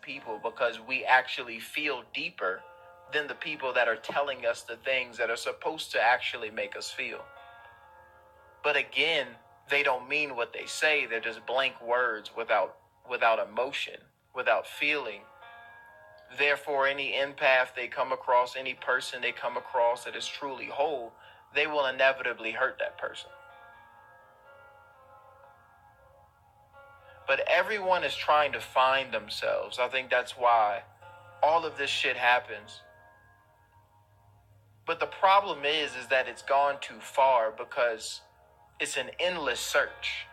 people because we actually feel deeper than the people that are telling us the things that are supposed to actually make us feel. But again, they don't mean what they say. They're just blank words without emotion, without feeling. Therefore, any empath they come across, any person they come across that is truly whole, they will inevitably hurt that person. But everyone is trying to find themselves. I think that's why all of this shit happens. But the problem is that it's gone too far because it's an endless search.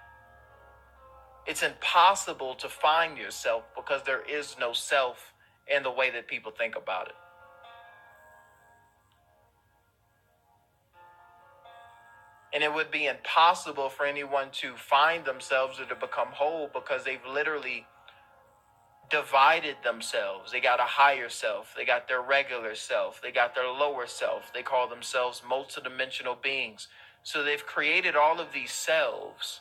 It's impossible to find yourself because there is no self in the way that people think about it. And it would be impossible for anyone to find themselves or to become whole because they've literally divided themselves. They got a higher self. They got their regular self. They got their lower self. They call themselves multidimensional beings. So they've created all of these selves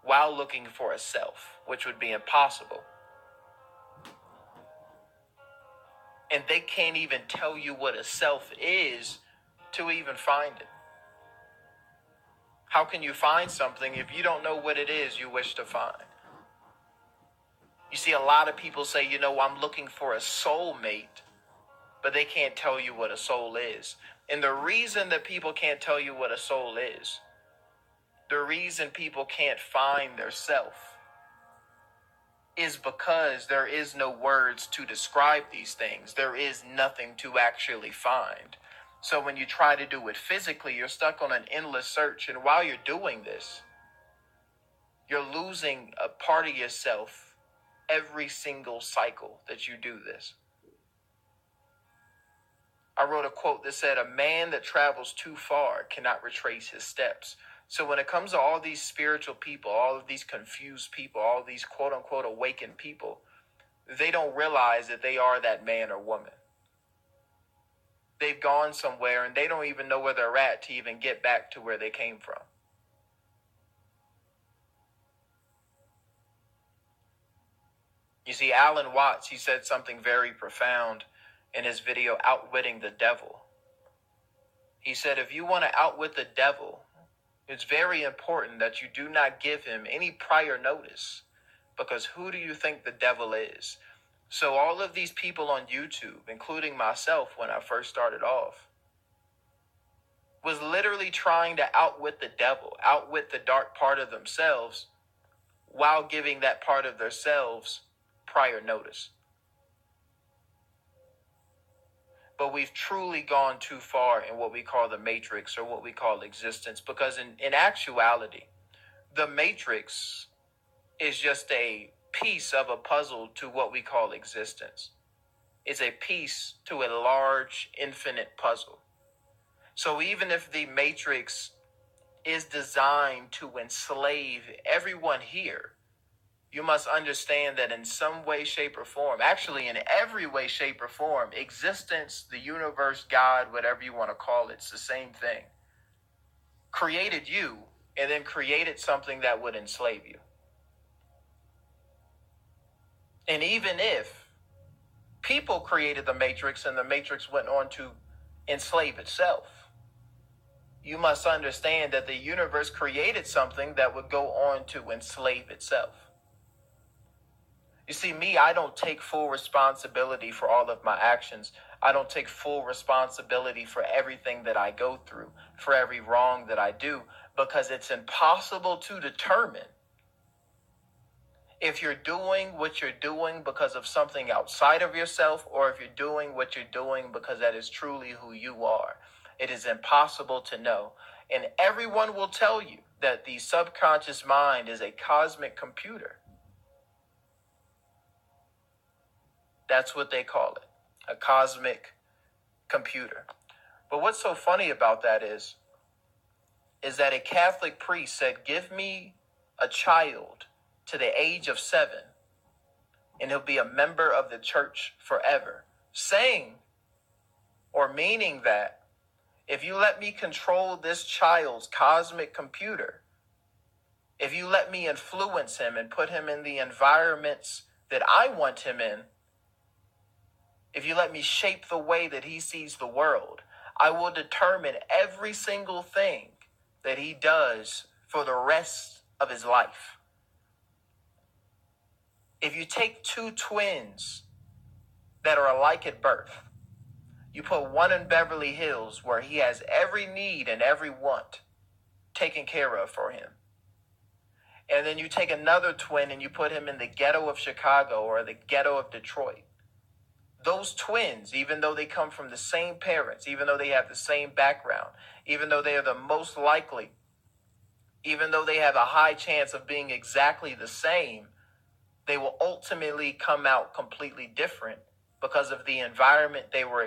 while looking for a self, which would be impossible. And they can't even tell you what a self is to even find it. How can you find something if you don't know what it is you wish to find? You see, a lot of people say, I'm looking for a soulmate, but they can't tell you what a soul is. And the reason that people can't tell you what a soul is, the reason people can't find their self, is because there is no words to describe these things. There is nothing to actually find. So when you try to do it physically, you're stuck on an endless search. And while you're doing this, you're losing a part of yourself every single cycle that you do this. I wrote a quote that said, "A man that travels too far cannot retrace his steps." So when it comes to all these spiritual people, all of these confused people, all these quote unquote awakened people, they don't realize that they are that man or woman. They've gone somewhere and they don't even know where they're at to even get back to where they came from. You see, Alan Watts, he said something very profound in his video, Outwitting the Devil. He said, if you want to outwit the devil, it's very important that you do not give him any prior notice, because who do you think the devil is? So all of these people on YouTube, including myself when I first started off, was literally trying to outwit the devil, outwit the dark part of themselves, while giving that part of themselves prior notice. But we've truly gone too far in what we call the matrix, or what we call existence, because in actuality, the matrix is just a piece of a puzzle to what we call existence. It's a piece to a large, infinite puzzle. So even if the matrix is designed to enslave everyone here, you must understand that in some way, shape, or form, actually in every way, shape, or form, existence, the universe, God, whatever you want to call it, it's the same thing, created you and then created something that would enslave you. And even if people created the matrix and the matrix went on to enslave itself, you must understand that the universe created something that would go on to enslave itself. You see, me, I don't take full responsibility for all of my actions. I don't take full responsibility for everything that I go through, for every wrong that I do, because it's impossible to determine if you're doing what you're doing because of something outside of yourself, or if you're doing what you're doing because that is truly who you are. It is impossible to know. And everyone will tell you that the subconscious mind is a cosmic computer. That's what they call it, a cosmic computer. But what's so funny about that is that a Catholic priest said, give me a child to the age of 7, and he'll be a member of the church forever. Saying, or meaning that, if you let me control this child's cosmic computer, if you let me influence him and put him in the environments that I want him in, if you let me shape the way that he sees the world, I will determine every single thing that he does for the rest of his life. If you take two twins that are alike at birth, you put one in Beverly Hills where he has every need and every want taken care of for him. And then you take another twin and you put him in the ghetto of Chicago or the ghetto of Detroit. Those twins, even though they come from the same parents, even though they have the same background, even though they are the most likely, even though they have a high chance of being exactly the same, they will ultimately come out completely different because of the environment they were